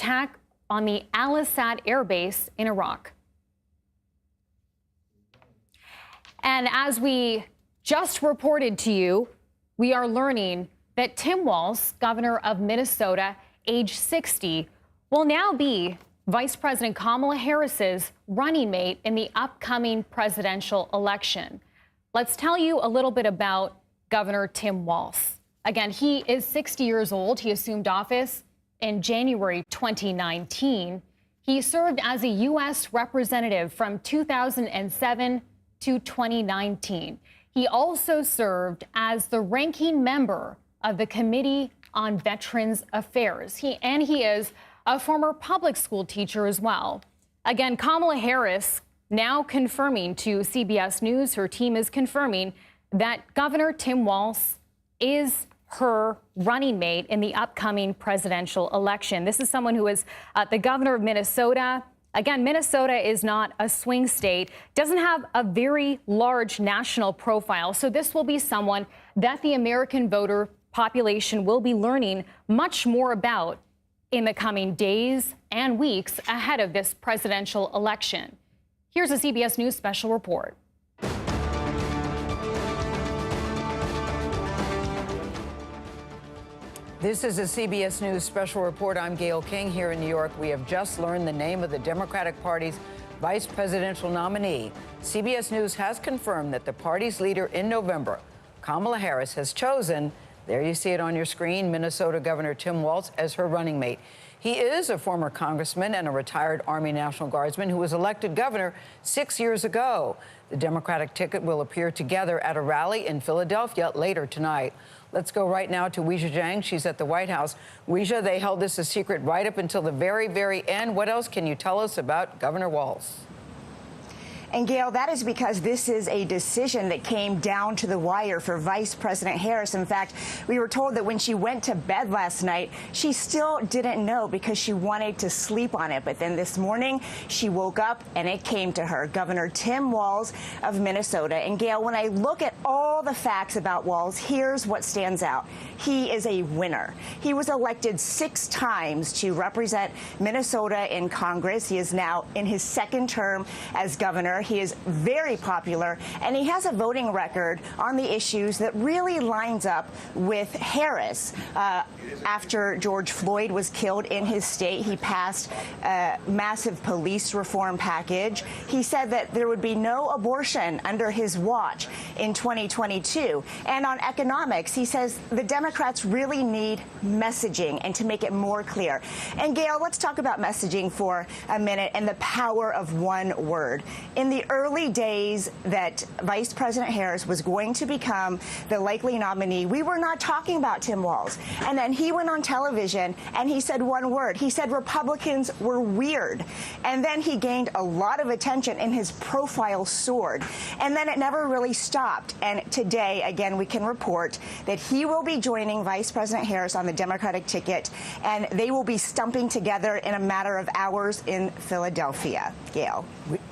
attack on the Al-Assad air base in Iraq. And as we just reported to you, we are learning that Tim Walz, governor of Minnesota, age 60, will now be Vice President Kamala Harris's running mate in the upcoming presidential election. Let's tell you a little bit about Governor Tim Walz. Again, he is 60 years old. He assumed office in January 2019. He served as a U.S. representative from 2007 to 2019. He also served as the ranking member of the Committee on Veterans Affairs. He is a former public school teacher as well. Again, Kamala Harris now confirming to CBS News, her team is confirming that Governor Tim Walz is her running mate in the upcoming presidential election. This is someone who is the governor of Minnesota. Again, Minnesota is not a swing state, doesn't have a very large national profile. So this will be someone that the American voter population will be learning much more about in the coming days and weeks ahead of this presidential election. Here's a CBS News special report. This is a CBS News special report. I'm Gayle King here in New York. We have just learned the name of the Democratic Party's vice presidential nominee. CBS News has confirmed that the party's leader in November, Kamala Harris, has chosen, there you see it on your screen, Minnesota Governor Tim Walz as her running mate. He is a former congressman and a retired Army National Guardsman who was elected governor 6 years ago. The Democratic ticket will appear together at a rally in Philadelphia later tonight. Let's go right now to Weijia Jiang. She's at the White House. Weijia, they held this a secret right up until the very, very end. What else can you tell us about Governor Walz? And, Gayle, that is because this is a decision that came down to the wire for Vice President Harris. In fact, we were told that when she went to bed last night, she still didn't know because she wanted to sleep on it. But then this morning, she woke up and it came to her, Governor Tim Walz of Minnesota. And, Gayle, when I look at all the facts about Walz, here's what stands out. He is a winner. He was elected 6 times to represent Minnesota in Congress. He is now in his 2nd term as governor. He is very popular, and he has a voting record on the issues that really lines up with Harris. After George Floyd was killed in his state, he passed a massive police reform package. He said that there would be no abortion under his watch in 2022. And on economics, he says the Democrats really need messaging and to make it more clear. And, Gayle, let's talk about messaging for a minute and the power of one word. In the early days that Vice President Harris was going to become the likely nominee, we were not talking about Tim Walz. And then he went on television and he said one word. He said Republicans were weird. And then he gained a lot of attention and his profile soared. And then it never really stopped. And today, again, we can report that he will be joining Vice President Harris on the Democratic ticket, and they will be stumping together in a matter of hours in Philadelphia. Gayle.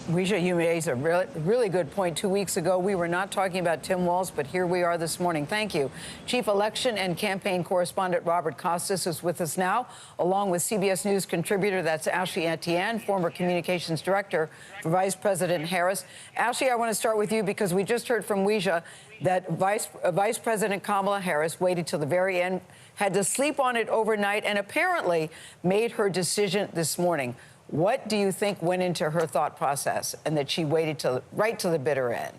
Weijia, you raised a really good point. 2 weeks ago, we were not talking about Tim Walz, but here we are this morning. Thank you. Chief Election and Campaign Correspondent Robert Costas is with us now, along with CBS News contributor, that's Ashley Etienne, former Communications Director for Vice President Harris. Ashley, I want to start with you because we just heard from Weijia that Vice President Kamala Harris waited till the very end, had to sleep on it overnight, and apparently made her decision this morning. What do you think went into her thought process and that she waited right to the bitter end?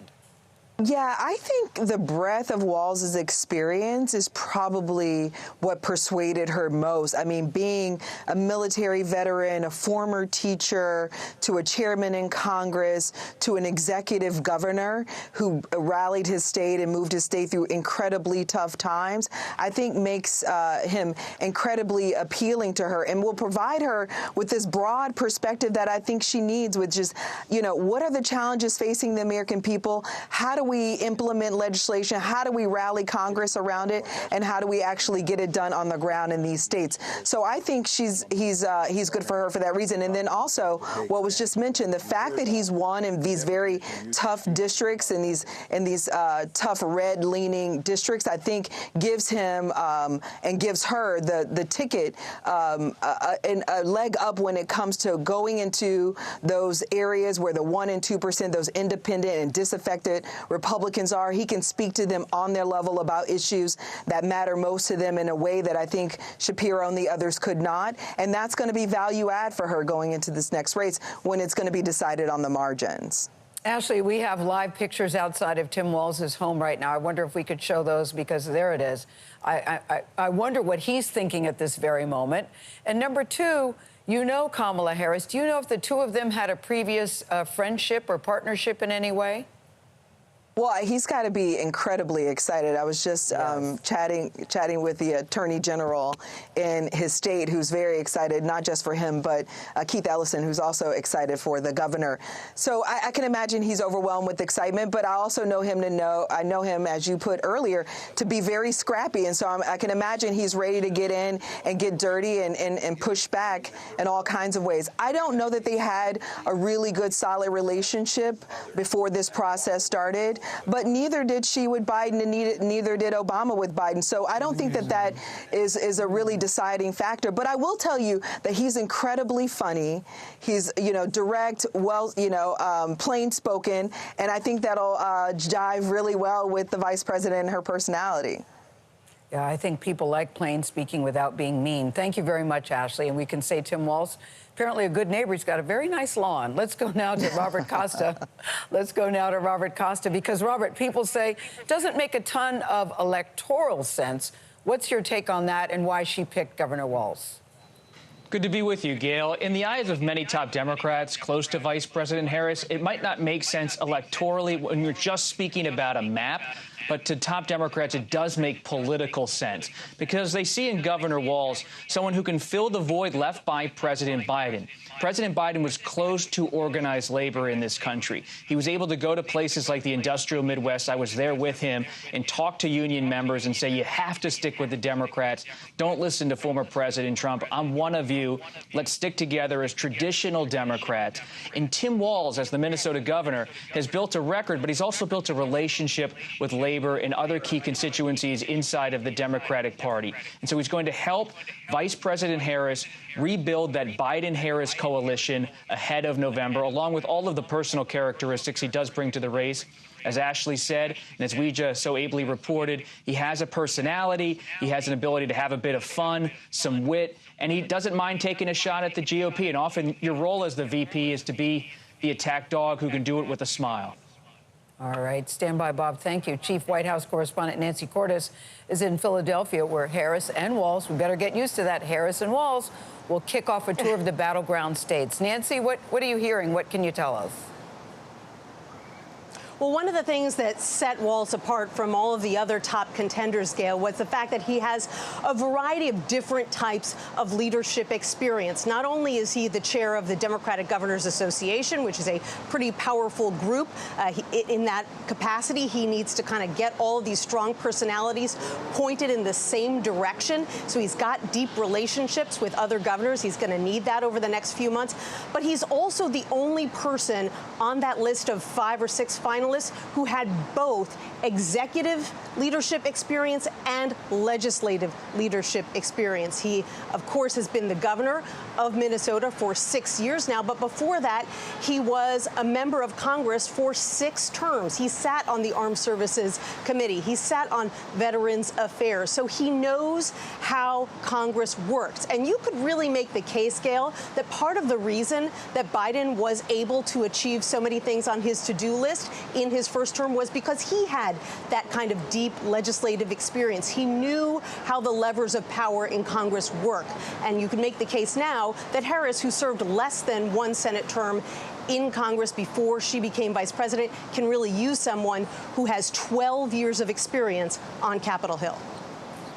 Yeah, I think the breadth of Walz's experience is probably what persuaded her most. I mean, being a military veteran, a former teacher, to a chairman in Congress, to an executive governor who rallied his state and moved his state through incredibly tough times, I think makes him incredibly appealing to her and will provide her with this broad perspective that I think she needs, with just, you know, what are the challenges facing the American people? How do we implement legislation? How do we rally Congress around it? And how do we actually get it done on the ground in these states? So I think he's good for her for that reason. And then also what was just mentioned, the fact that he's won in these very tough districts and these tough red-leaning districts, I think gives him and gives her the ticket a leg up when it comes to going into those areas where the 1% and 2%, those independent and disaffected Republicans are. He can speak to them on their level about issues that matter most to them in a way that I think Shapiro and the others could not. And that's going to be value add for her going into this next race when it's going to be decided on the margins. Ashley, we have live pictures outside of Tim Walz's home right now. I wonder if we could show those, because there it is. I wonder what he's thinking at this very moment. And number two, you know Kamala Harris. Do you know if the two of them had a previous friendship or partnership in any way? Well, he's got to be incredibly excited. I was just chatting with the Attorney General in his state, who's very excited, not just for him, but Keith Ellison, who's also excited for the governor. So I can imagine he's overwhelmed with excitement, but I also know him I know him, as you put earlier, to be very scrappy. And so I can imagine he's ready to get in and get dirty and push back in all kinds of ways. I don't know that they had a really good, solid relationship before this process started. But neither did she with Biden, and neither did Obama with Biden. So I don't think that is a really deciding factor. But I will tell you that he's incredibly funny. He's, direct, well, plain spoken. And I think that'll jive really well with the vice president and her personality. Yeah, I think people like plain speaking without being mean. Thank you very much, Ashley. And we can say Tim Walz, apparently a good neighbor. He's got a very nice lawn. Let's go now to Robert Costa. Let's go now to Robert Costa, because, Robert, people say it doesn't make a ton of electoral sense. What's your take on that, and why she picked Governor Walz? Good to be with you, Gail. In the eyes of many top Democrats close to Vice President Harris, it might not make sense electorally when you're just speaking about a map. But to top Democrats, it does make political sense, because they see in Governor Walz someone who can fill the void left by President Biden. President Biden was close to organized labor in this country. He was able to go to places like the industrial Midwest. I was there with him and talk to union members and say, you have to stick with the Democrats. Don't listen to former President Trump. I'm one of you. Let's stick together as traditional Democrats. And Tim Walz, as the Minnesota governor, has built a record, but he's also built a relationship with labor and other key constituencies inside of the Democratic Party. And so he's going to help Vice President Harris rebuild that Biden-Harris coalition ahead of November, along with all of the personal characteristics he does bring to the race. As Ashley said, and as we just so ably reported, he has a personality, he has an ability to have a bit of fun, some wit, and he doesn't mind taking a shot at the GOP. And often your role as the VP is to be the attack dog who can do it with a smile. All right. Stand by, Bob. Thank you. Chief White House correspondent Nancy Cordes is in Philadelphia, where Harris and Walz, we better get used to that, Harris and Walz will kick off a tour of the battleground states. Nancy, what are you hearing? What can you tell us? Well, one of the things that set Walz apart from all of the other top contenders, Gail, was the fact that he has a variety of different types of leadership experience. Not only is he the chair of the Democratic Governors Association, which is a pretty powerful group, in that capacity, he needs to kind of get all of these strong personalities pointed in the same direction. So he's got deep relationships with other governors. He's going to need that over the next few months. But he's also the only person on that list of 5 or 6 finalists who had both executive leadership experience and legislative leadership experience. He, of course, has been the governor of Minnesota for 6 years now, but before that, he was a member of Congress for 6 terms. He sat on the Armed Services Committee. He sat on Veterans Affairs. So he knows how Congress works. And you could really make the case, Gail, that part of the reason that Biden was able to achieve so many things on his to-do list in his first term was because he had that kind of deep legislative experience. He knew how the levers of power in Congress work. And you can make the case now that Harris, who served less than 1 Senate term in Congress before she became vice president, can really use someone who has 12 years of experience on Capitol Hill.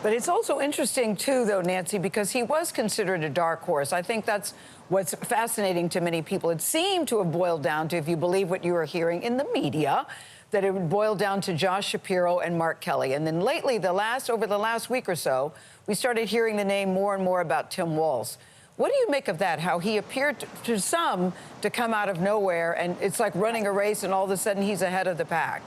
But it's also interesting, too, though, Nancy, because he was considered a dark horse. I think that's what's fascinating to many people. It seemed to have boiled down to, if you believe what you were hearing in the media, that it would boil down to Josh Shapiro and Mark Kelly. And then lately, over the last week or so, we started hearing the name more and more about Tim Walz. What do you make of that, how he appeared to some to come out of nowhere, and it's like running a race, and all of a sudden he's ahead of the pack?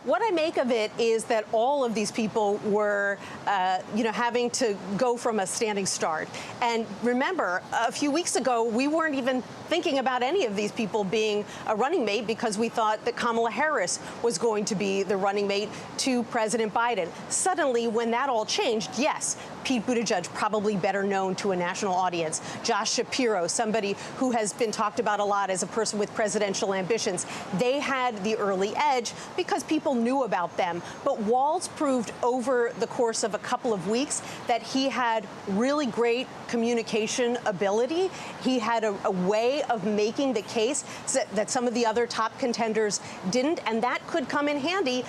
What I make of it is that all of these people were, having to go from a standing start. And remember, a few weeks ago, we weren't even thinking about any of these people being a running mate because we thought that Kamala Harris was going to be the running mate to President Biden. Suddenly, when that all changed, yes, Pete Buttigieg, probably better known to a national audience. Josh Shapiro, somebody who has been talked about a lot as a person with presidential ambitions. They had the early edge because people knew about them. But Walz proved over the course of a couple of weeks that he had really great communication ability. He had a way of making the case that some of the other top contenders didn't, and that could come in handy,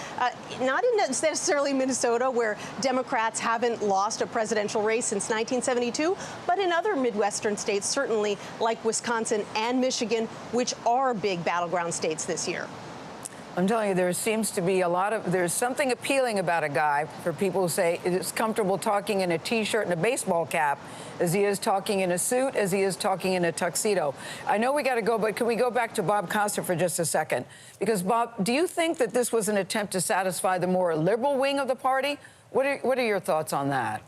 not in necessarily Minnesota, where Democrats haven't lost a presidential race since 1972, but in other Midwestern states, certainly like Wisconsin and Michigan, which are big battleground states this year. I'm telling you, there seems to be there's something appealing about a guy for people who say it's comfortable talking in a T-shirt and a baseball cap as he is talking in a suit, as he is talking in a tuxedo. I know we got to go, but can we go back to Bob Costa for just a second? Because, Bob, do you think that this was an attempt to satisfy the more liberal wing of the party? What are your thoughts on that?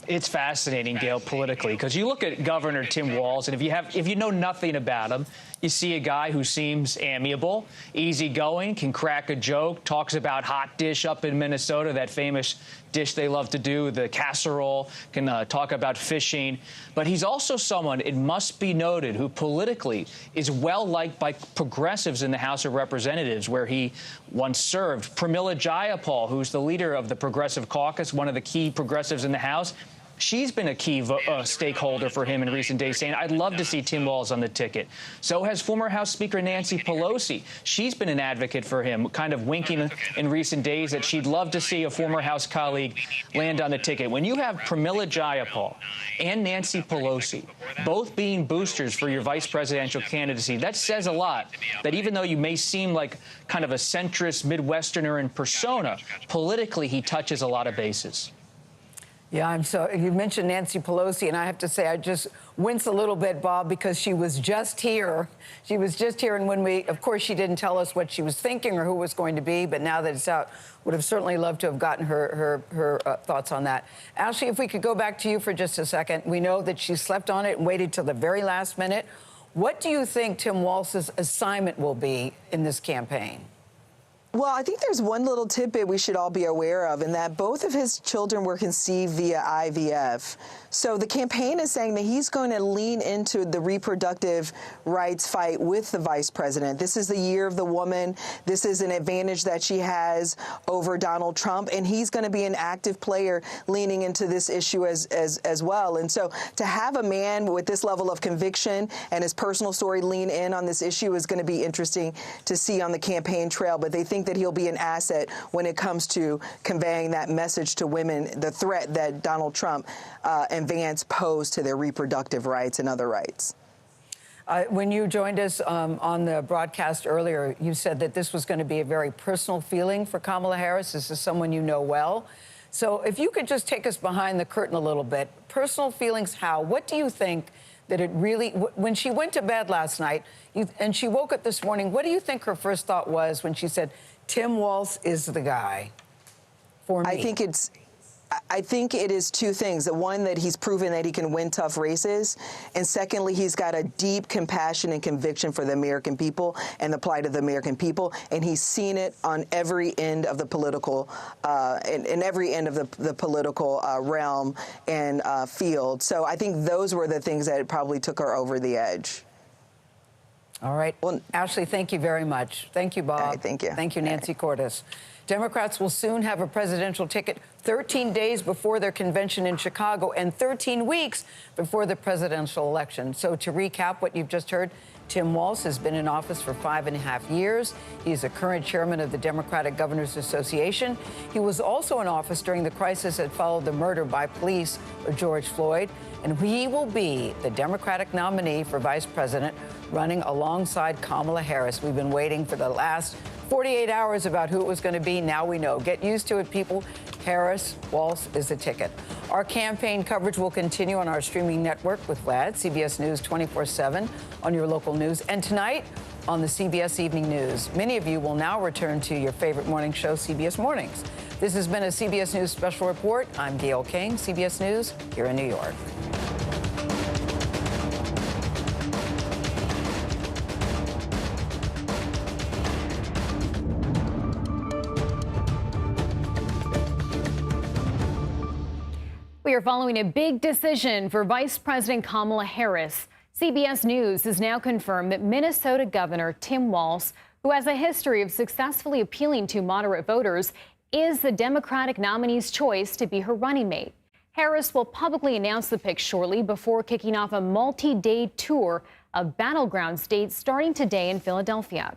It's fascinating, Gail, politically, because you look at Governor Tim Walz, and if you know nothing about him, you see a guy who seems amiable, easygoing, can crack a joke, talks about hot dish up in Minnesota, that famous dish they love to do, the casserole, can talk about fishing. But he's also someone, it must be noted, who politically is well-liked by progressives in the House of Representatives, where he once served. Pramila Jayapal, who's the leader of the Progressive Caucus, one of the key progressives in the House, she's been a key stakeholder for him in recent days, saying, I'd love to see Tim Walz on the ticket. So has former House Speaker Nancy Pelosi. She's been an advocate for him, kind of winking in recent days that she'd love to see a former House colleague land on the ticket. When you have Pramila Jayapal and Nancy Pelosi both being boosters for your vice presidential candidacy, that says a lot, that even though you may seem like kind of a centrist Midwesterner in persona, politically he touches a lot of bases. Yeah, you mentioned Nancy Pelosi, and I have to say I just wince a little bit, Bob, because she was just here. She was just here, and of course, she didn't tell us what she was thinking or who it was going to be, but now that it's out, would have certainly loved to have gotten her thoughts on that. Ashley, if we could go back to you for just a second. We know that she slept on it and waited till the very last minute. What do you think Tim Walz's assignment will be in this campaign? Well, I think there's one little tidbit we should all be aware of, in that both of his children were conceived via IVF. So the campaign is saying that he's going to lean into the reproductive rights fight with the vice president. This is the year of the woman. This is an advantage that she has over Donald Trump, and he's going to be an active player leaning into this issue as well. And so to have a man with this level of conviction and his personal story lean in on this issue is going to be interesting to see on the campaign trail. But they think that he'll be an asset when it comes to conveying that message to women, the threat that Donald Trump and Vance posed to their reproductive rights and other rights. When you joined us on the broadcast earlier, you said that this was going to be a very personal feeling for Kamala Harris. This is someone you know well. So if you could just take us behind the curtain a little bit. Personal feelings, how? What do you think that it really, when she went to bed last night and she woke up this morning, what do you think her first thought was when she said, Tim Walz is the guy for me? I think it is two things. The one, that he's proven that he can win tough races. And secondly, he's got a deep compassion and conviction for the American people and the plight of the American people. And he's seen it on every end of the political, in every end of the political realm and field. So I think those were the things that probably took her over the edge. All right. Well, Ashley, thank you very much. Thank you, Bob. All right, thank you. Thank you, Nancy Cordes. Democrats will soon have a presidential ticket 13 days before their convention in Chicago and 13 weeks before the presidential election. So to recap what you've just heard, Tim Walz has been in office for 5.5 years. He's the current chairman of the Democratic Governors Association. He was also in office during the crisis that followed the murder by police of George Floyd. And he will be the Democratic nominee for vice president, running alongside Kamala Harris. We've been waiting for the last 48 hours about who it was going to be. Now we know. Get used to it, people. Harris, Walz is the ticket. Our campaign coverage will continue on our streaming network with Vlad, CBS News 24/7 on your local news. And tonight on the CBS Evening News. Many of you will now return to your favorite morning show, CBS Mornings. This has been a CBS News special report. I'm Gayle King, CBS News here in New York. We are following a big decision for Vice President Kamala Harris. CBS News has now confirmed that Minnesota Governor Tim Walz, who has a history of successfully appealing to moderate voters, is the Democratic nominee's choice to be her running mate. Harris will publicly announce the pick shortly before kicking off a multi-day tour of battleground states starting today in Philadelphia.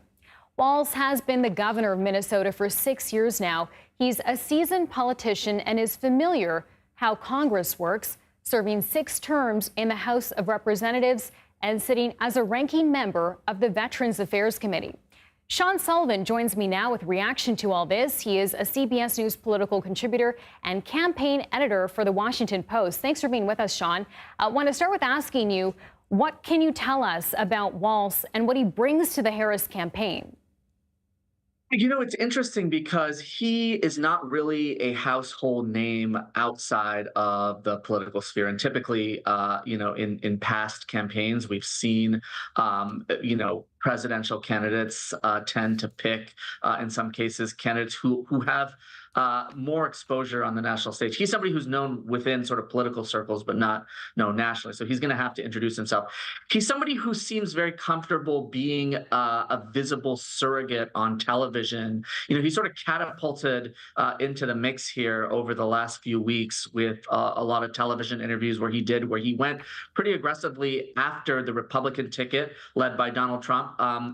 Walz has been the governor of Minnesota for 6 years now. He's a seasoned politician and is familiar how Congress works, serving 6 terms in the House of Representatives and sitting as a ranking member of the Veterans Affairs Committee. Sean Sullivan joins me now with reaction to all this. He is a CBS News political contributor and campaign editor for The Washington Post. Thanks for being with us, Sean. I want to start with asking you, what can you tell us about Walz and what he brings to the Harris campaign? You know, it's interesting because he is not really a household name outside of the political sphere. And typically, in past campaigns, we've seen, presidential candidates tend to pick, in some cases, candidates who have more exposure on the national stage. He's somebody who's known within sort of political circles, but not known nationally. So he's going to have to introduce himself. He's somebody who seems very comfortable being a visible surrogate on television. You know, he sort of catapulted into the mix here over the last few weeks with a lot of television interviews where he went pretty aggressively after the Republican ticket led by Donald Trump.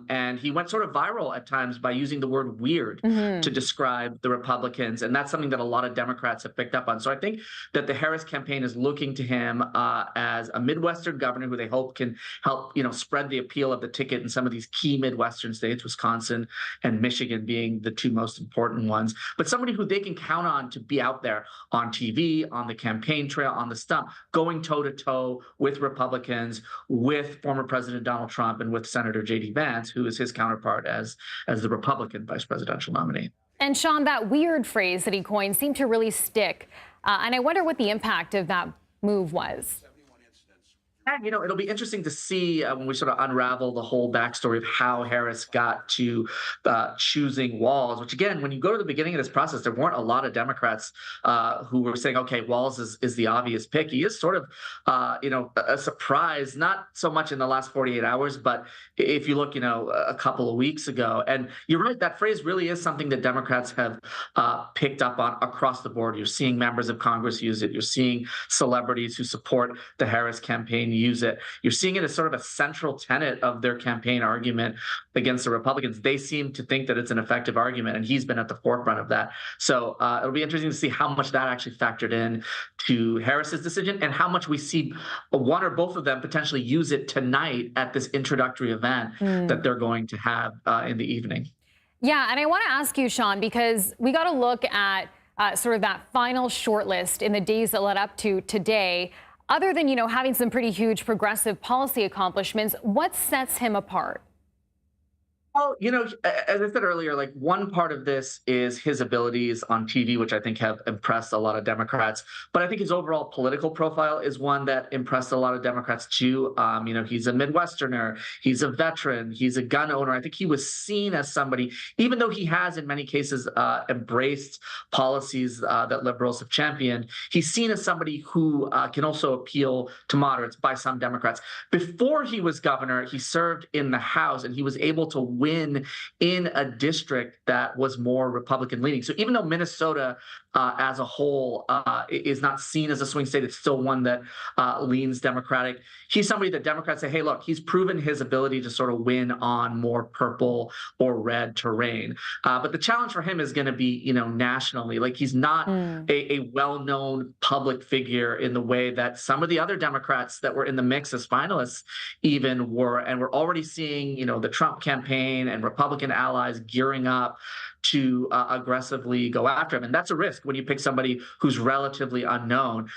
And he went sort of viral at times by using the word weird to describe the Republicans. And that's something that a lot of Democrats have picked up on. So I think that the Harris campaign is looking to him as a Midwestern governor who they hope can help, spread the appeal of the ticket in some of these key Midwestern states, Wisconsin and Michigan being the 2 most important ones. But somebody who they can count on to be out there on TV, on the campaign trail, on the stump, going toe-to-toe with Republicans, with former President Donald Trump and with Senator J.D. Vance, who is his counterpart as the Republican vice presidential nominee. And Sean, that weird phrase that he coined seemed to really stick. And I wonder what the impact of that move was. And, it'll be interesting to see when we sort of unravel the whole backstory of how Harris got to choosing Walz, which, again, when you go to the beginning of this process, there weren't a lot of Democrats who were saying, OK, Walz is the obvious pick. He is sort of, a surprise, not so much in the last 48 hours, but if you look, a couple of weeks ago. And you're right, that phrase really is something that Democrats have picked up on across the board. You're seeing members of Congress use it. You're seeing celebrities who support the Harris campaign use it. You're seeing it as sort of a central tenet of their campaign argument against the Republicans. They seem to think that it's an effective argument, and he's been at the forefront of that. So it'll be interesting to see how much that actually factored in to Harris's decision and how much we see one or both of them potentially use it tonight at this introductory event that they're going to have in the evening. Yeah, and I want to ask you, Sean, because we got to look at sort of that final shortlist in the days that led up to today. Other than, having some pretty huge progressive policy accomplishments, what sets him apart? Well, as I said earlier, one part of this is his abilities on TV, which I think have impressed a lot of Democrats. But I think his overall political profile is one that impressed a lot of Democrats, too. He's a Midwesterner. He's a veteran. He's a gun owner. I think he was seen as somebody, even though he has in many cases embraced policies that liberals have championed, he's seen as somebody who can also appeal to moderates by some Democrats. Before he was governor, he served in the House, and he was able to win win in a district that was more Republican leaning. So even though Minnesota as a whole is not seen as a swing state, it's still one that leans Democratic. He's somebody that Democrats say, hey, look, he's proven his ability to sort of win on more purple or red terrain. But the challenge for him is going to be, nationally. Like, he's not a well-known public figure in the way that some of the other Democrats that were in the mix as finalists even were. And we're already seeing, the Trump campaign and Republican allies gearing up to aggressively go after him. And that's a risk when you pick somebody who's relatively unknown.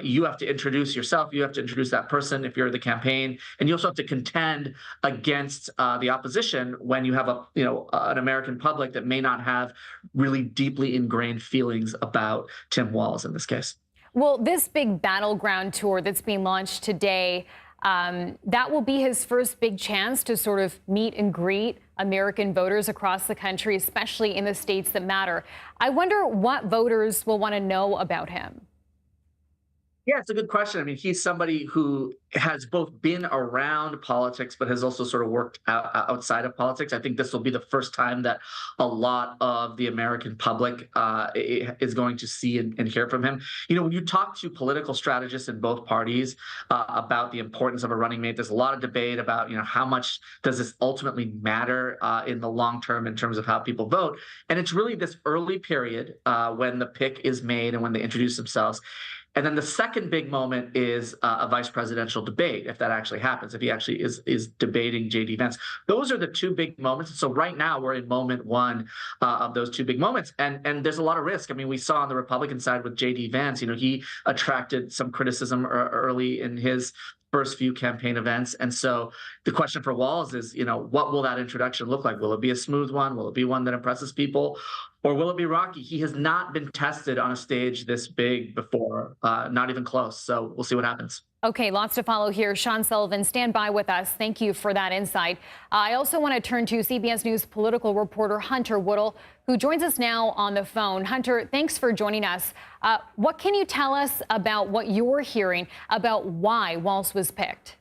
You have to introduce yourself. You have to introduce that person if you're the campaign. And you also have to contend against the opposition when you have an American public that may not have really deeply ingrained feelings about Tim Walz in this case. Well, this big battleground tour that's being launched today, that will be his first big chance to sort of meet and greet American voters across the country, especially in the states that matter. I wonder what voters will want to know about him. Yeah, it's a good question. I mean, he's somebody who has both been around politics, but has also sort of worked outside of politics. I think this will be the first time that a lot of the American public is going to see and hear from him. When you talk to political strategists in both parties about the importance of a running mate, there's a lot of debate about, how much does this ultimately matter in the long term in terms of how people vote. And it's really this early period when the pick is made and when they introduce themselves. And then the second big moment is a vice presidential debate, if that actually happens, if he actually is debating J.D. Vance. Those are the two big moments. So right now we're in moment one of those two big moments. And there's a lot of risk. I mean, we saw on the Republican side with J.D. Vance, he attracted some criticism early in his first few campaign events. And so the question for Walz is, what will that introduction look like? Will it be a smooth one? Will it be one that impresses people? Or will it be rocky? He has not been tested on a stage this big before, not even close. So we'll see what happens. Okay, lots to follow here. Sean Sullivan, stand by with us. Thank you for that insight. I also want to turn to CBS News political reporter Hunter Woodle, who joins us now on the phone. Hunter, thanks for joining us. What can you tell us about what you're hearing about why Walz was picked?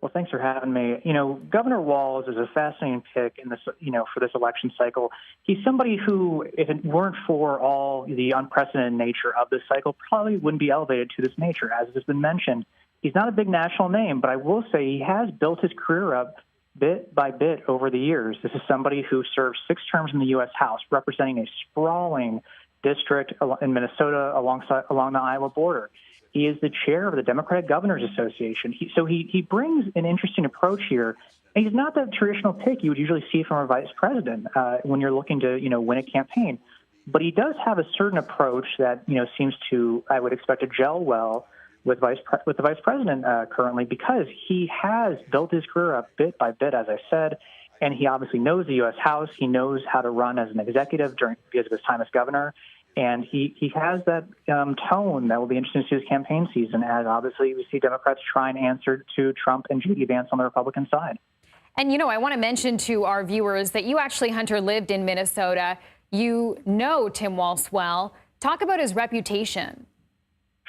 Well, thanks for having me. Governor Walz is a fascinating pick in this, for this election cycle. He's somebody who, if it weren't for all the unprecedented nature of this cycle, probably wouldn't be elevated to this nature. As has been mentioned, he's not a big national name, but I will say he has built his career up bit by bit over the years. This is somebody who served 6 terms in the U.S. House, representing a sprawling district in Minnesota along the Iowa border. He is the chair of the Democratic Governors Association. He brings an interesting approach here. And he's not the traditional pick you would usually see from a vice president when you're looking to, win a campaign. But he does have a certain approach that, seems to, I would expect, to gel well with the vice president currently, because he has built his career up bit by bit, as I said, and he obviously knows the U.S. House. He knows how to run as an executive because of his time as governor. And he has that tone that will be interesting to see this campaign season, as obviously we see Democrats try and answer to Trump and J.D. Vance on the Republican side. And, I want to mention to our viewers that you actually, Hunter, lived in Minnesota. You know Tim Walz well. Talk about his reputation.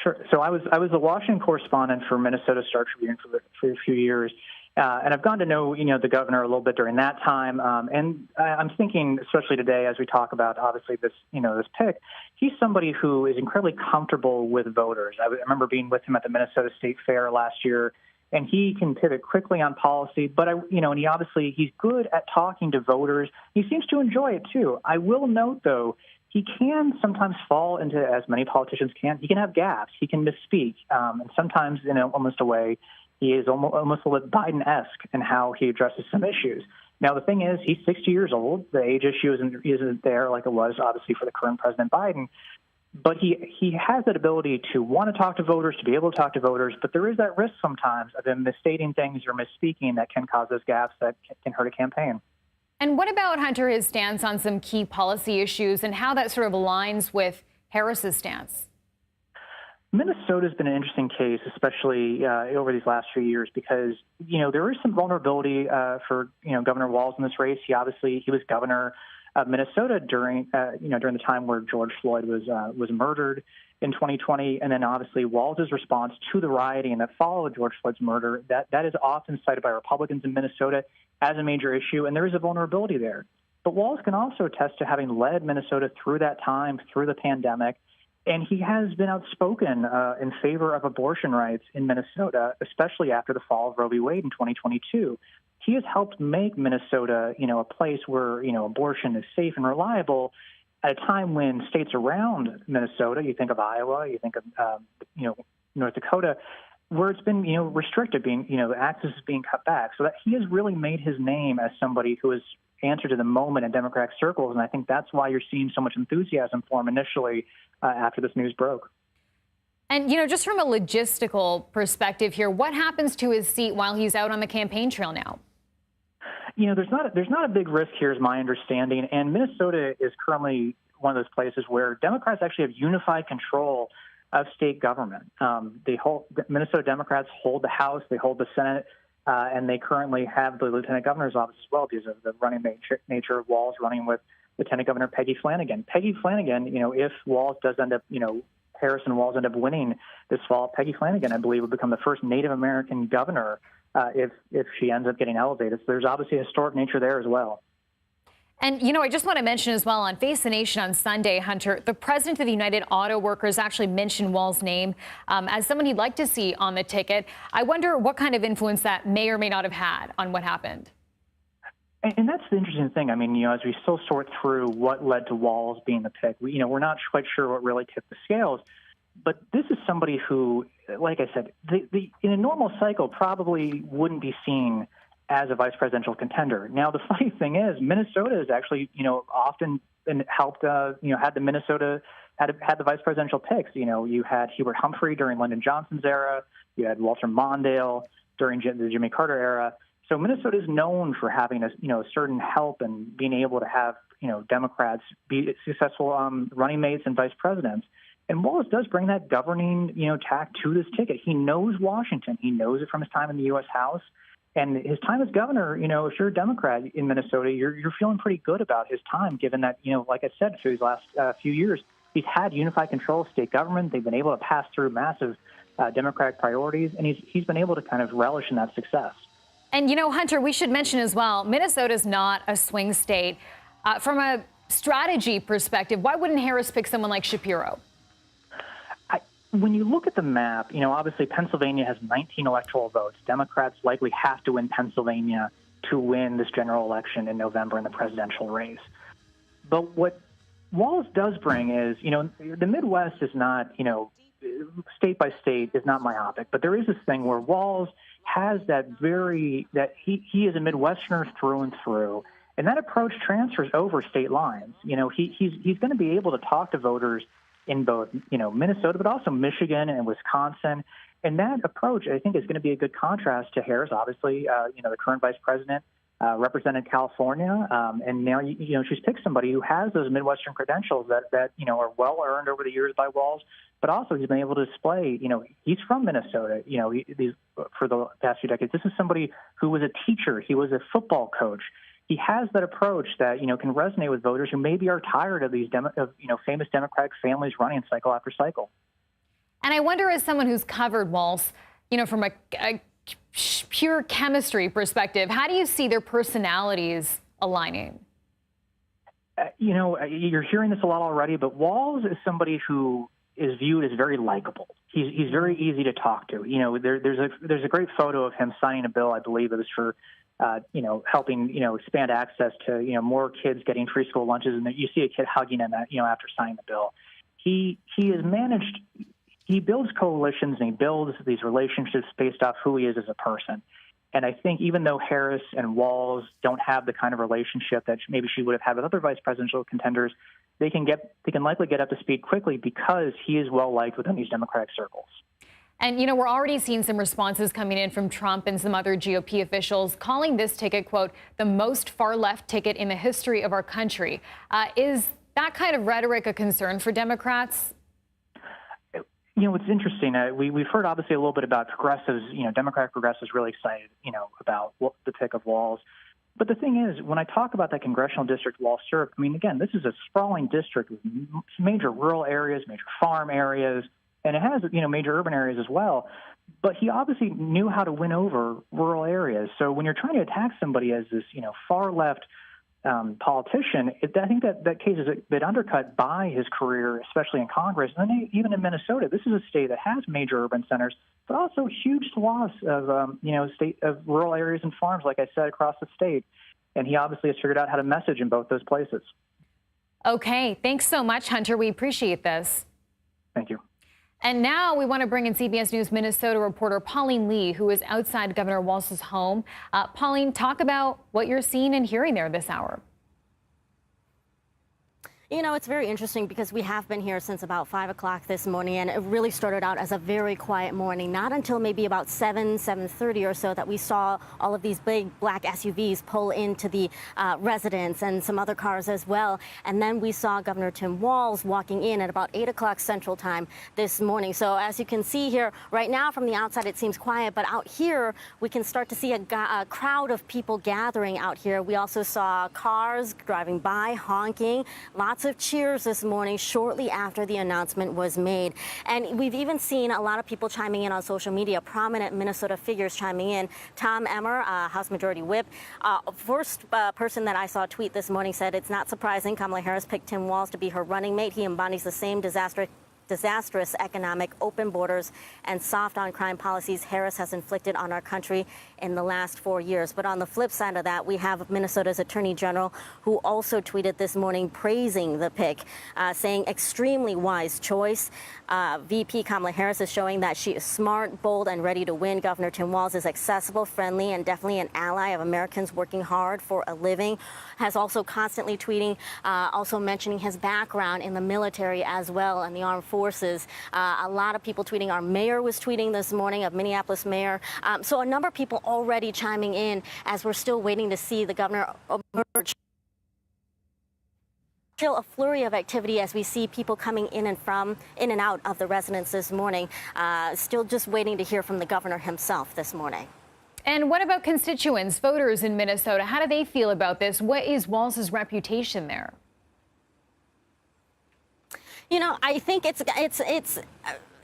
Sure. So I was the Washington correspondent for Minnesota Star Tribune for a few years. And I've gotten to know, the governor a little bit during that time. And I'm thinking, especially today, as we talk about, obviously, this pick, he's somebody who is incredibly comfortable with voters. I remember being with him at the Minnesota State Fair last year, and he can pivot quickly on policy. But, and he's good at talking to voters. He seems to enjoy it, too. I will note, though, he can sometimes fall into, as many politicians can, he can have gaps. He can misspeak. And sometimes, in almost a way, he is almost a little Biden-esque in how he addresses some issues. Now, the thing is, he's 60 years old. The age issue isn't there like it was, obviously, for the current President Biden. But he has that ability to want to talk to voters, to be able to talk to voters. But there is that risk sometimes of him misstating things or misspeaking that can cause those gaps that can hurt a campaign. And what about, Hunter, his stance on some key policy issues and how that sort of aligns with Harris's stance? Minnesota's been an interesting case, especially over these last few years, because, there is some vulnerability for, Governor Walz in this race. He was governor of Minnesota during the time where George Floyd was murdered in 2020, and then obviously Walz's response to the rioting that followed George Floyd's murder. That is often cited by Republicans in Minnesota as a major issue, and there is a vulnerability there. But Walz can also attest to having led Minnesota through that time, through the pandemic, and he has been outspoken in favor of abortion rights in Minnesota, especially after the fall of Roe v. Wade in 2022. He has helped make Minnesota, a place where, abortion is safe and reliable at a time when states around Minnesota, you think of Iowa, you think of, North Dakota, where it's been, restricted, access is being cut back. So that he has really made his name as somebody who has answered to the moment in Democratic circles. And I think that's why you're seeing so much enthusiasm for him initially after this news broke. And, just from a logistical perspective here, what happens to his seat while he's out on the campaign trail now? There's not a big risk here, is my understanding. And Minnesota is currently one of those places where Democrats actually have unified control of state government. Minnesota Democrats hold the House, they hold the Senate, and they currently have the Lieutenant Governor's office as well because of the running nature of Walz running with Lieutenant Governor Peggy Flanagan. Peggy Flanagan, if Walz does end up, Harris and Walz end up winning this fall, Peggy Flanagan, I believe, will become the first Native American governor if she ends up getting elevated. So there's obviously a historic nature there as well. And, I just want to mention as well on Face the Nation on Sunday, Hunter, the president of the United Auto Workers actually mentioned Walz's name as someone he'd like to see on the ticket. I wonder what kind of influence that may or may not have had on what happened. And that's the interesting thing. I mean, as we still sort through what led to Walz being the pick, we're not quite sure what really tipped the scales. But this is somebody who, like I said, in a normal cycle probably wouldn't be seen as a vice presidential contender. Now, the funny thing is, Minnesota has actually, often been helped, had the vice presidential picks. You had Hubert Humphrey during Lyndon Johnson's era. You had Walter Mondale during the Jimmy Carter era. So Minnesota is known for having a certain help and being able to have, Democrats be successful running mates and vice presidents. And Walz does bring that governing, tack to this ticket. He knows Washington. He knows it from his time in the U.S. House. And his time as governor, if you're a Democrat in Minnesota, you're feeling pretty good about his time, given that, like I said, through these last few years, he's had unified control of state government. They've been able to pass through massive Democratic priorities, and he's been able to kind of relish in that success. And, Hunter, we should mention as well, Minnesota's not a swing state. From a strategy perspective, why wouldn't Harris pick someone like Shapiro? When you look at the map, obviously Pennsylvania has 19 electoral votes. Democrats likely have to win Pennsylvania to win this general election in November in the presidential race. But what Walz does bring is, the Midwest is not, state by state is not myopic, but there is this thing where Walz has that he is a Midwesterner through and through, and that approach transfers over state lines. He's going to be able to talk to voters in both, Minnesota, but also Michigan and Wisconsin. And that approach, I think, is going to be a good contrast to Harris. Obviously, the current vice president represented California, and now, she's picked somebody who has those Midwestern credentials that are well earned over the years by Walz. But also, he's been able to display, he's from Minnesota. For the past few decades, this is somebody who was a teacher. He was a football coach. He has that approach that, can resonate with voters who maybe are tired of these, famous Democratic families running cycle after cycle. And I wonder, as someone who's covered Walz, from a pure chemistry perspective, how do you see their personalities aligning? You're hearing this a lot already, but Walz is somebody who is viewed as very likable. He's very easy to talk to. There's a great photo of him signing a bill. I believe it was for helping, expand access to, more kids getting free school lunches. And you see a kid hugging him, after signing the bill. He builds coalitions and he builds these relationships based off who he is as a person. And I think even though Harris and Walz don't have the kind of relationship that maybe she would have had with other vice presidential contenders, they can likely get up to speed quickly because he is well liked within these Democratic circles. And, we're already seeing some responses coming in from Trump and some other GOP officials calling this ticket, quote, the most far-left ticket in the history of our country. Is that kind of rhetoric a concern for Democrats? It's interesting. We've heard obviously a little bit about progressives, Democratic progressives really excited, about the pick of Walz. But the thing is, when I talk about that congressional district Walz served, I mean, again, this is a sprawling district with major rural areas, major farm areas, and it has, major urban areas as well. But he obviously knew how to win over rural areas. So when you're trying to attack somebody as this, far left politician, I think that case is a bit undercut by his career, especially in Congress. And then even in Minnesota, this is a state that has major urban centers, but also huge swaths of, state of rural areas and farms, like I said, across the state. And he obviously has figured out how to message in both those places. Okay. Thanks so much, Hunter. We appreciate this. Thank you. And now we want to bring in CBS News Minnesota reporter Pauline Lee, who is outside Governor Walz's home. Pauline, talk about what you're seeing and hearing there this hour. It's very interesting because we have been here since about 5 o'clock this morning, and it really started out as a very quiet morning. Not until maybe about 7:30 or so that we saw all of these big black SUVs pull into the residence and some other cars as well. And then we saw Governor Tim Walz walking in at about 8 o'clock Central Time this morning. So as you can see here right now from the outside, it seems quiet, but out here we can start to see a crowd of people gathering out here. We also saw cars driving by, honking, lots of cheers this morning shortly after the announcement was made. And we've even seen a lot of people chiming in on social media, prominent Minnesota figures chiming in. Tom Emmer, House Majority Whip, first person that I saw tweet this morning said it's not surprising Kamala Harris picked Tim Walz to be her running mate. He embodies the same disastrous economic, open borders, and soft on crime policies Harris has inflicted on our country in the last 4 years. But on the flip side of that, we have Minnesota's Attorney General, who also tweeted this morning praising the pick, saying extremely wise choice. VP Kamala Harris is showing that she is smart, bold, and ready to win. Governor Tim Walz is accessible, friendly, and definitely an ally of Americans working hard for a living. Has also constantly tweeting, also mentioning his background in the military as well and the armed forces. A lot of people tweeting. Our mayor was tweeting this morning, of Minneapolis mayor. So a number of people already chiming in as we're still waiting to see the governor emerge. Still a flurry of activity as we see people coming in and out of the residence this morning. Still just waiting to hear from the governor himself this morning. And what about constituents, voters in Minnesota? How do they feel about this? What is Walz's reputation there? I think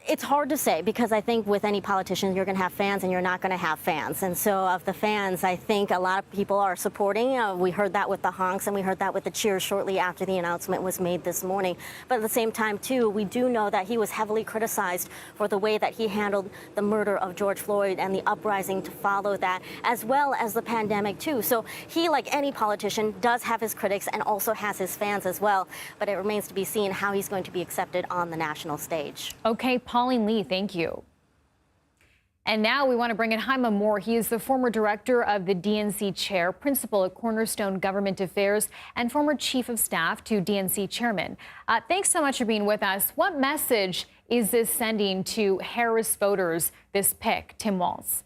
it's hard to say, because I think with any politician, you're going to have fans and you're not going to have fans. And so of the fans, I think a lot of people are supporting. We heard that with the honks and we heard that with the cheers shortly after the announcement was made this morning. But at the same time, too, we do know that he was heavily criticized for the way that he handled the murder of George Floyd and the uprising to follow that, as well as the pandemic, too. So he, like any politician, does have his critics and also has his fans as well. But it remains to be seen how he's going to be accepted on the national stage. Okay, Pauline Lee, thank you. And now we want to bring in Jaime Moore. He is the former director of the DNC chair, principal at Cornerstone Government Affairs, and former chief of staff to DNC chairman. Thanks so much for being with us. What message is this sending to Harris voters, this pick, Tim Walz?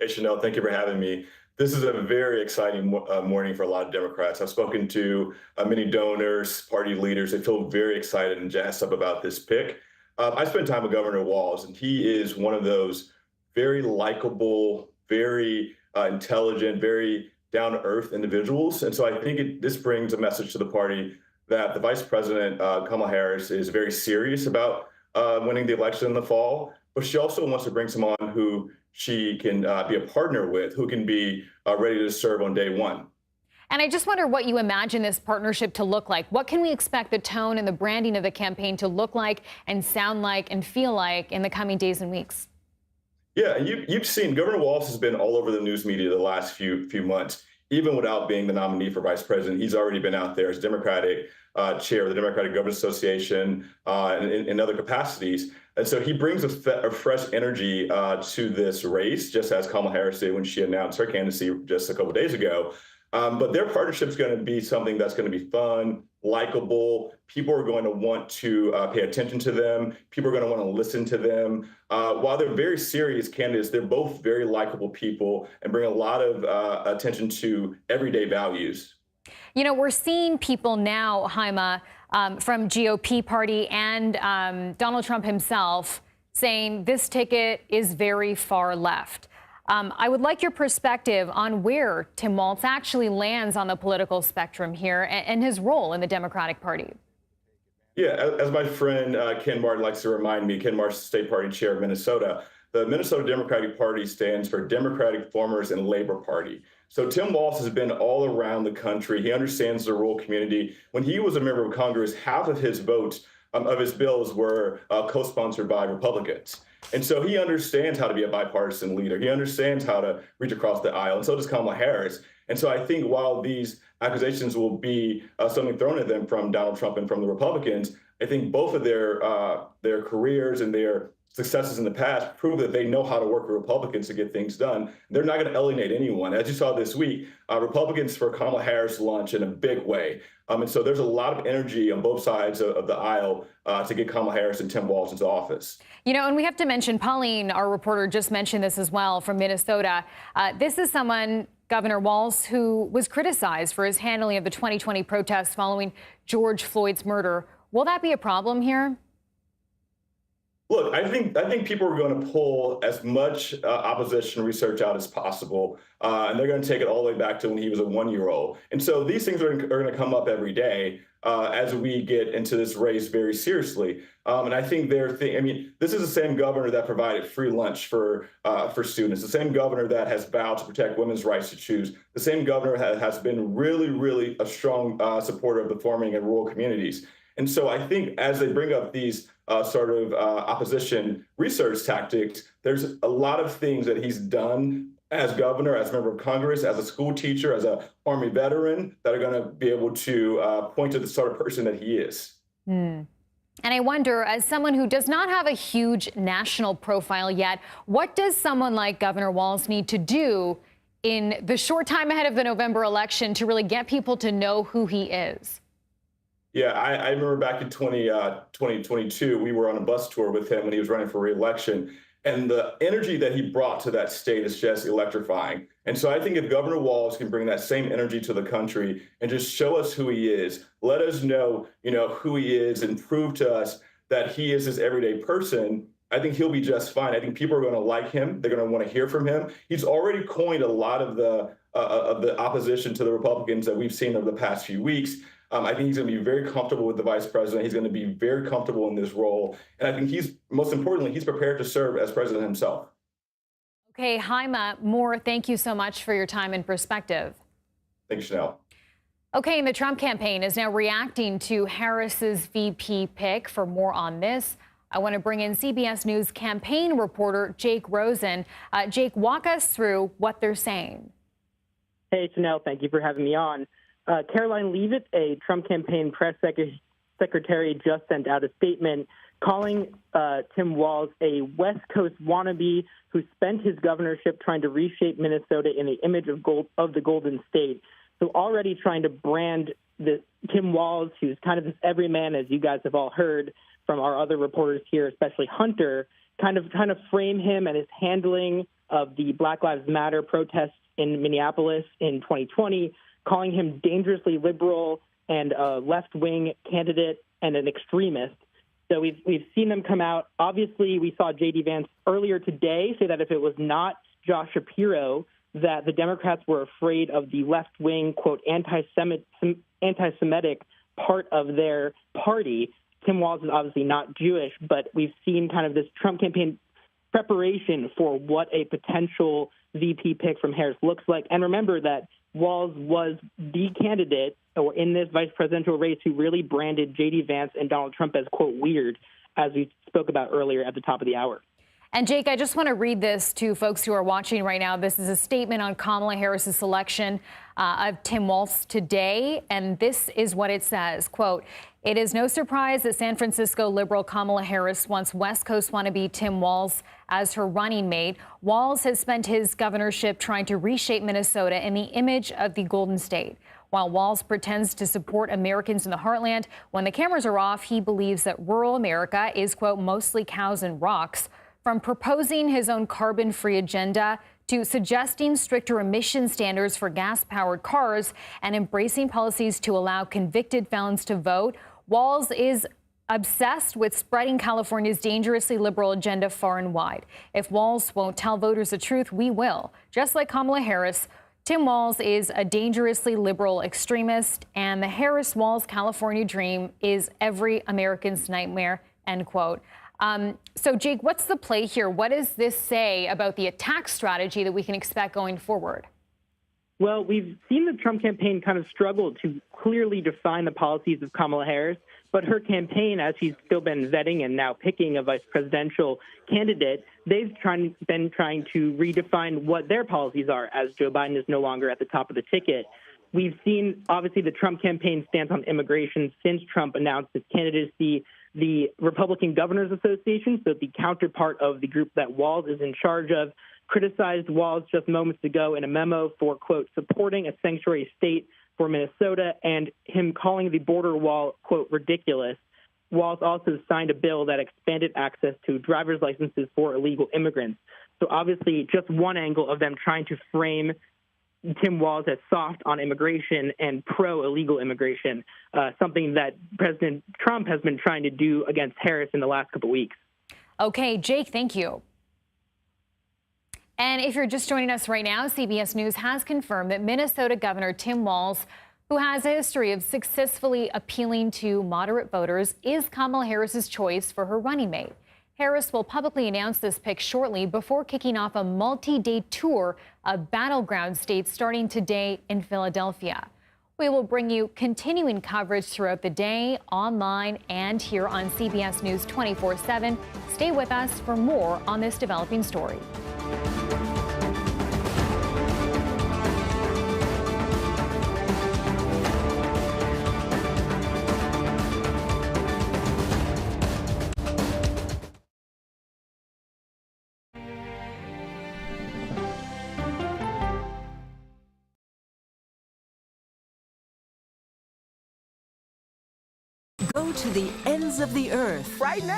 Hey, Chanel, thank you for having me. This is a very exciting morning for a lot of Democrats. I've spoken to many donors, party leaders. They feel very excited and jazzed up about this pick. I spent time with Governor Walz, and he is one of those very likable, very intelligent, very down-to-earth individuals. And so I think this brings a message to the party that the Vice President, Kamala Harris, is very serious about winning the election in the fall, but she also wants to bring someone who she can be a partner with, who can be ready to serve on day one. And I just wonder what you imagine this partnership to look like. What can we expect the tone and the branding of the campaign to look like and sound like and feel like in the coming days and weeks? Yeah, you've seen Governor Walz has been all over the news media the last few months. Even without being the nominee for vice president, he's already been out there as Democratic chair of the Democratic Government Association and in other capacities. And so he brings a fresh energy to this race, just as Kamala Harris did when she announced her candidacy just a couple of days ago. But their partnership is going to be something that's going to be fun, likable. People are going to want to pay attention to them. People are going to want to listen to them. While they're very serious candidates, they're both very likable people and bring a lot of attention to everyday values. You know, we're seeing people now, Jaime, from GOP party and Donald Trump himself saying this ticket is very far left. I would like your perspective on where Tim Walz actually lands on the political spectrum here and his role in the Democratic Party. Yeah, as my friend Ken Martin likes to remind me, Ken Martin, state party chair of Minnesota, the Minnesota Democratic Party stands for Democratic Farmers and Labor Party. So Tim Walz has been all around the country. He understands the rural community. When he was a member of Congress, half of his votes of his bills were co-sponsored by Republicans. And so he understands how to be a bipartisan leader. He understands how to reach across the aisle, and so does Kamala Harris. And so I think while these accusations will be something thrown at them from Donald Trump and from the Republicans, I think both of their careers and their successes in the past prove that they know how to work with Republicans to get things done. They're not going to alienate anyone. As you saw this week, Republicans for Kamala Harris launched in a big way. And so there's a lot of energy on both sides of the aisle to get Kamala Harris and Tim Walz into office. You know, and we have to mention, Pauline, our reporter, just mentioned this as well from Minnesota. This is someone, Governor Walz, who was criticized for his handling of the 2020 protests following George Floyd's murder. Will that be a problem here? Look, I think people are going to pull as much opposition research out as possible, and they're going to take it all the way back to when he was a one-year-old. And so these things are going to come up every day as we get into this race very seriously. And I think this is the same governor that provided free lunch for students, the same governor that has vowed to protect women's rights to choose, the same governor has been really, really a strong supporter of the farming and rural communities. And so I think as they bring up these opposition research tactics, there's a lot of things that he's done as governor, as member of Congress, as a school teacher, as an Army veteran that are going to be able to point to the sort of person that he is. And I wonder, as someone who does not have a huge national profile yet, what does someone like Governor Walz need to do in the short time ahead of the November election to really get people to know who he is? Yeah, I remember back in 2022, we were on a bus tour with him when he was running for re-election. And the energy that he brought to that state is just electrifying. And so I think if Governor Walz can bring that same energy to the country and just show us who he is, let us know, who he is and prove to us that he is this everyday person, I think he'll be just fine. I think people are going to like him. They're going to want to hear from him. He's already coined a lot of the opposition to the Republicans that we've seen over the past few weeks. I think he's going to be very comfortable with the vice president. He's going to be very comfortable in this role. And I think most importantly, he's prepared to serve as president himself. Okay, Haima Moore, thank you so much for your time and perspective. Thank you, Chanel. Okay, and the Trump campaign is now reacting to Harris's VP pick. For more on this, I want to bring in CBS News campaign reporter Jake Rosen. Jake, walk us through what they're saying. Hey, Chanel, thank you for having me on. Caroline Leavitt, a Trump campaign press secretary, just sent out a statement calling Tim Walz a West Coast wannabe who spent his governorship trying to reshape Minnesota in the image of the Golden State. So already trying to brand Tim Walz, who's kind of this everyman, as you guys have all heard from our other reporters here, especially Hunter, kind of trying to frame him and his handling of the Black Lives Matter protests in Minneapolis in 2020, calling him dangerously liberal and a left-wing candidate and an extremist. So we've seen them come out. Obviously, we saw J.D. Vance earlier today say that if it was not Josh Shapiro, that the Democrats were afraid of the left-wing, quote, anti-Semitic part of their party. Tim Walz is obviously not Jewish, but we've seen kind of this Trump campaign preparation for what a potential VP pick from Harris looks like. And remember that Walz was the candidate or in this vice presidential race who really branded J.D. Vance and Donald Trump as, quote, weird, as we spoke about earlier at the top of the hour. And Jake, I just want to read this to folks who are watching right now. This is a statement on Kamala Harris's selection of Tim Walz today. And this is what it says, quote, "It is no surprise that San Francisco liberal Kamala Harris wants West Coast wannabe Tim Walz as her running mate. Walz has spent his governorship trying to reshape Minnesota in the image of the Golden State. While Walz pretends to support Americans in the heartland, when the cameras are off, he believes that rural America is, quote, mostly cows and rocks. From proposing his own carbon-free agenda to suggesting stricter emission standards for gas-powered cars and embracing policies to allow convicted felons to vote, Walz is obsessed with spreading California's dangerously liberal agenda far and wide. If Walz won't tell voters the truth, we will. Just like Kamala Harris, Tim Walz is a dangerously liberal extremist, and the Harris-Walz California dream is every American's nightmare, end quote. So, Jake, what's the play here? What does this say about the attack strategy that we can expect going forward? Well, we've seen the Trump campaign kind of struggle to clearly define the policies of Kamala Harris, but her campaign, as she's still been vetting and now picking a vice presidential candidate, they've been trying to redefine what their policies are as Joe Biden is no longer at the top of the ticket. We've seen, obviously, the Trump campaign stance on immigration since Trump announced his candidacy. The Republican Governors Association, so the counterpart of the group that Walz is in charge of, criticized Walz just moments ago in a memo for, quote, supporting a sanctuary state for Minnesota and him calling the border wall, quote, ridiculous. Walz also signed a bill that expanded access to driver's licenses for illegal immigrants. So obviously just one angle of them trying to frame Tim Walz as soft on immigration and pro-illegal immigration, something that President Trump has been trying to do against Harris in the last couple weeks. Okay, Jake, thank you. And if you're just joining us right now, CBS News has confirmed that Minnesota Governor Tim Walz, who has a history of successfully appealing to moderate voters, is Kamala Harris's choice for her running mate. Harris will publicly announce this pick shortly before kicking off a multi-day tour of battleground states starting today in Philadelphia. We will bring you continuing coverage throughout the day, online, and here on CBS News 24/7. Stay with us for more on this developing story. Go to the ends of the earth. Right now,